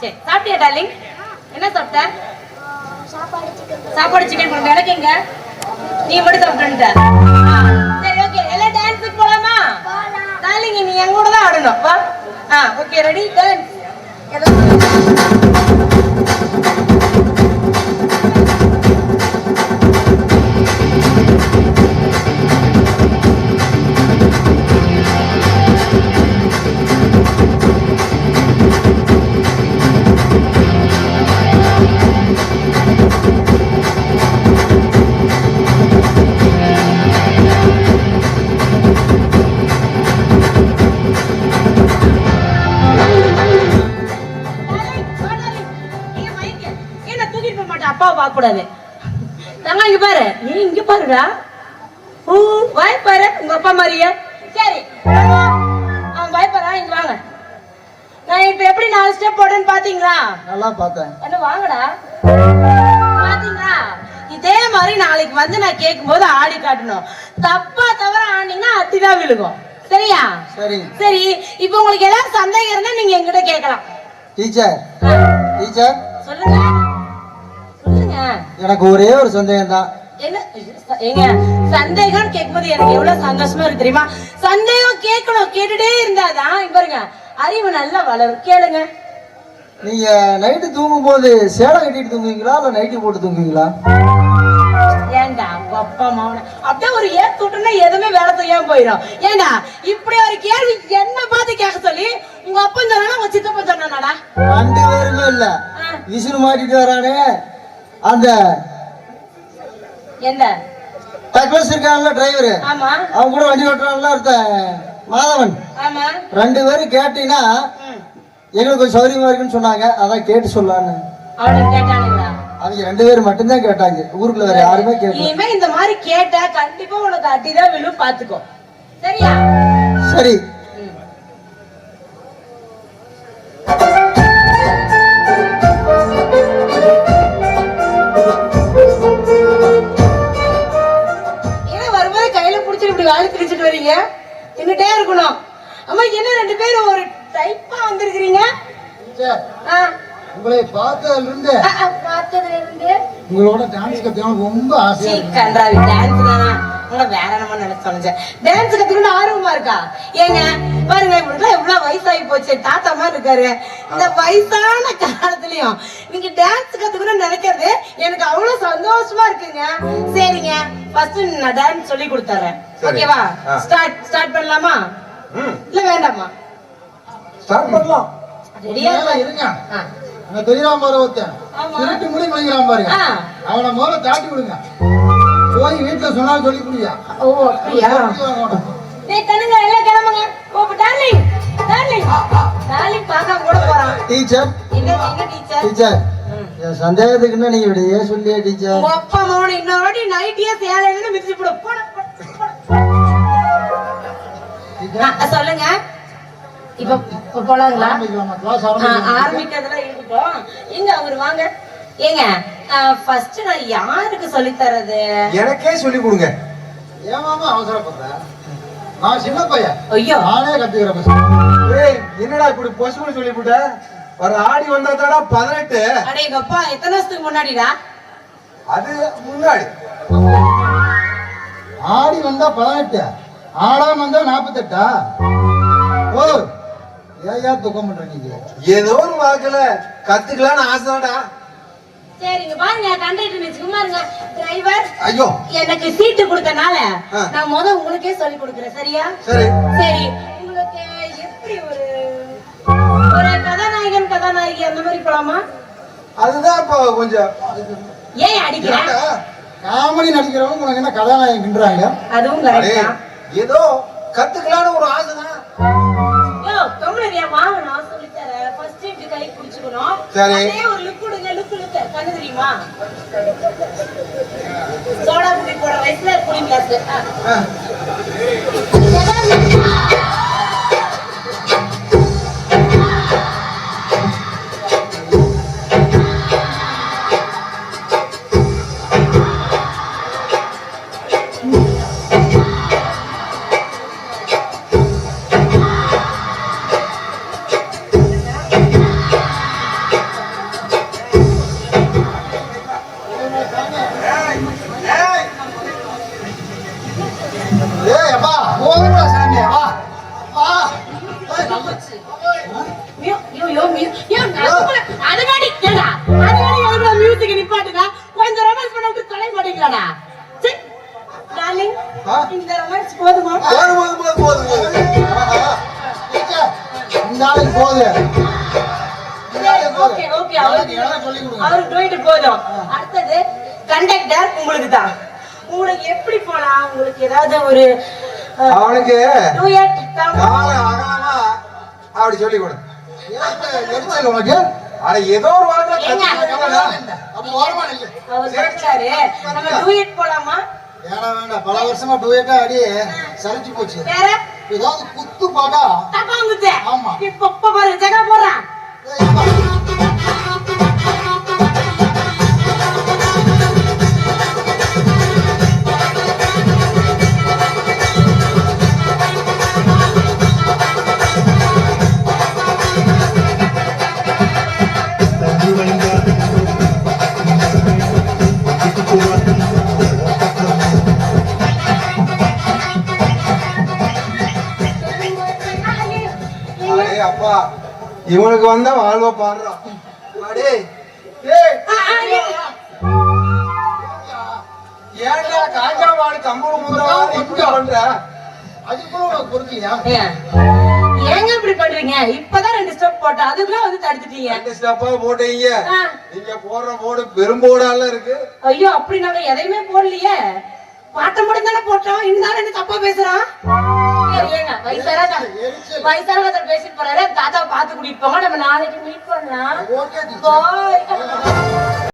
சரி சாப்பிட்டியா டார்லிங்? என்ன சாப்பிட்ட? சாப்பாடு சிக்கன் குழம்பு. எனக்கு எங்க நீ மட்டும் சாப்பிட்டுட்ட. சரி ஓகே, எல்லாம் டான்ஸுக்கு போலாமா? டார்லிங் நீ என் கூட தான் ஆடணும். வா. Okay ready dance. கூடாது. தங்க இங்க பாரு, நீ இங்க பாருடா. வாய் பாரு உங்க அப்பா மாதிரியே. சரி அவன் பயப்படுறா. இங்க வாங்க. நான் இப்ப எப்படி 4 ஸ்டெப் போடுறேன்னு பாத்தீங்களா? நல்லா பார்த்தேன். என்ன வாங்கடா. பாத்தீங்களா? இதே மாதிரி நாளைக்கு வந்து நான் கேட்கும் போது ஆடி காட்டணும். தப்பா தவற ஆனீங்கன்னா அத்திதான் விழுகும். சரியா? சரி சரி. இப்ப உங்களுக்கு ஏதாவது சந்தேகம் இருந்தா நீங்க என்கிட்ட கேட்கலாம். டீச்சர் டீச்சர் சொல்லுங்க. எனக்கு ஒரே ஒரு சந்தேகம் தான். என்ன ஏங்க சந்தேகம் கேட்கும்போது எனக்கு எவ்வளவு சந்தோஷமா இருக்கு தெரியுமா? சந்தேகம் கேட்கணும், கேட்டுட்டே இருந்தாதான் பாருங்க அறிவு நல்லா வளரும். கேளுங்க. நீங்க நைட்டு தூங்கும் போது சேலை கட்டிட்டு தூங்குவீங்களா இல்ல நைட்டி போட்டு தூங்குவீங்களா? ஏண்டா அப்பா மாவன அப்படியே ஒரு ஏத்துட்டுன்னா எதுவுமே வேலை செய்யாம போயிடும். ஏண்டா இப்படி ஒரு கேள்வி என்ன பார்த்து கேட்க சொல்லி உங்க அப்பா சொன்னா உங்க சித்தப்பா சொன்னாடா? 2 பேருமே இல்ல. விசிறு மாட்டிட்டு வரானே அந்த எந்த டக்ளஸ் இருக்கான்ல டிரைவர், ஆமா அவன் கூட வண்டி ஓட்டுறான்ல ஒருத்த மாதவன். ஆமா 2 பேரும் கேட்டீங்கன்னா எங்களுக்கு கொஞ்சம் சௌரியமா இருக்குன்னு சொன்னாங்க. அதான் கேட்டு சொல்லலான்னு. அவனுக்கு கேட்டானுங்களா? அவங்க 2 பேரும் மட்டும்தான் கேட்டாங்க. ஊருக்குள்ள வேற யாருமே கேட்கல. இனிமே இந்த மாதிரி கேட்டா கண்டிப்பா உனக்கு அட்டிதான் விழும், பாத்துக்கோ. சரியா? சரி. வேலை திரிச்சிட்டு வரீங்க, தின்னுட்டே இருக்கணும். அம்மா என்ன 2 பேரும் ஒரு டைப்பா வந்திருக்கீங்க? உங்களை பார்த்ததுல இருந்து உங்களோட டான்ஸ் கத்துக்கணும் ரொம்ப ஆசையா இருக்கு. கன்றாவி டான்ஸ் தானா? உங்களை வேற என்னமோ நினைச்சு சொன்னேன். டான்ஸ் கத்துக்கணும் ஆர்வமா இருக்கா? ஏங்க பாருங்க இவங்களுக்கு எவ்வளவு வயசாகி போச்சு, தாத்தா மாதிரி இருக்காரு. இந்த வயசான காலத்துலயும் நீங்க டான்ஸ் கத்துக்கணும்னு நினைக்கிறது எனக்கு அவ்வளவு சந்தோஷமா இருக்குங்க. சரிங்க, ஃபர்ஸ்ட் நான் டான்ஸ் சொல்லி கொடுத்துறேன். ஓகேவா? ஸ்டார்ட் பண்ணலாமா இல்ல வேண்டாமா? ஸ்டார்ட் பண்ணலாம். ரெடியா இருங்க. நான் தெரியாம ஒருத்தன் திருட்டு முடி மணிக்கிறான் பாருங்க, அவனை முதல்ல தாட்டி விடுங்க. போய் வீட்டுல சொன்னாலும் சொல்லி கொடுங்க. ஓ அப்படியா? டேய் தனுங்க எல்லாம் கிளம்புங்க. ஓ டார்லிங் டார்லிங் டார்லிங் பாக்க கூட போறான். டீச்சர் எங்க டீச்சர்? டீச்சர் என் சந்தேகத்துக்குன்னா நீங்க இப்படியே சொல்லியே டீச்சர். உங்க அப்பா மகன் இன்னொரு வாட்டி நைட்டியா சேலைன்னு மிதிச்சு போடு. சொல்லுங்க. இப்ப போலாங்களா? ஆரம்பிக்கிறதுலாம் இருக்கட்டும். எங்க அவரு வாங்க. ஏங்க ஃபர்ஸ்ட் நான் யாருக்கு சொல்லி தரது? எனக்கே சொல்லி கொடுங்க. ஏமாமா அவசரப்படுற? நான் சின்ன பையன். ஐயோ நானே கத்துக்கிறேன். ஏய் என்னடா இப்படி பொசுன்னு சொல்லி போட்ட? ஒரு ஆடி வந்தாதாடா 18. அட எங்க அப்பா எத்தனை வருஷத்துக்கு முன்னாடிடா? அது முன்னாடி. ஆடி வந்தா 18, ஆடாம வந்தா 48. ஓ ஏயா துக்கம் பண்ற நீங்க? ஏதோ ஒரு வாக்குல கத்துக்கலான்னு ஆசைடா. சரிங்க பாருங்க, கண்டக்டர் சும்மா இருங்க. டிரைவர் ஐயோ எனக்கு சீட்டு கொடுத்தனால நான் உங்களுக்கே சொல்லி கொடுக்குறேன். சரியா? சரி சரி. உங்களுக்கு எப்படி ஒரு கதாநாயகி அந்த மாதிரி போலாமா? அதுதான் இப்போ கொஞ்சம் ஏன் அடிக்கிறேன்? காமெடி நடிக்கிறவங்க உனக்கு என்ன கதாநாயகன்றாங்க? அதுவும் கரெக்ட் தான். ஏதோ கத்துக்கலான்னு ஒரு ஆசைதான். நான் சொல்லி தரேன். ஃபர்ஸ்ட் இப்படி கை பிடிச்சுக்கணும். சரி. அதே ஒரு லுக் கொடுங்க. லுக் கண்ணு தெரியுமா? சோடா புடி போற வயசுல புடி கிளாஸ். ஐயோ ஏன் அதுக்காடி கேடா அதுக்காடி எவ்வளவு மியூசிக் நிப்பாட்டுங்க கொஞ்சம் ரொமான்ஸ் பண்ண விட்டு தொலை மாட்டீங்களாடா டார்லிங் இந்த ரொமான்ஸ் போதுமா இந்த ஆளுக்கு போகுது ஓகே ஓகே அவரு டூயிட் போதும் அடுத்தது கண்டக்டர் உங்களுக்கு தான் உங்களுக்கு எப்படி போலாம் உங்களுக்கு ஏதாவது ஒரு அவனுக்கு டூயட் அப்படி சொல்லி கொடு எரிச்சல் உனக்கு அட ஏதோ ஒரு வார்த்தை அவர் சொல்றாரு நம்ம டூயட் போலாமா ஏன்னா வேண்டாம் பல வருஷமா டூயட்டா அடி சரிச்சு போச்சு வேற ஏதாவது குத்து பாட்டா தப்பாங்குது ஆமா இப்ப பாரு ஜெகா போறான் அப்பா இவனுக்கு வந்தா வாழ்வ பாடுறான் ஏன்டா காஞ்சா மாடு கம்பள முதல்ல பண்ற அது கூட உனக்கு பொறுக்கலையா ஏங்க இப்படி பண்றீங்க இப்பதான் 2 ஸ்டெப் போட்டோம் அதுக்குள்ள வந்து தடுத்துட்டீங்க 2 ஸ்டெப்பா போட்டீங்க நீங்க போடுற போடு பெரும் போடால இருக்கு ஐயோ அப்படி நாங்க எதையுமே போடலையே பாட்ட மட்டும் தானே போட்டோம் இருந்தாலும் என்ன தப்பா பேசுறான் ஏங்க வயசானவங்க பேசிட்டு போறாரு தாத்தா பாத்து கூட்டிட்டு போங்க நம்ம நாளைக்கு மீட் பண்ணலாம் பாய்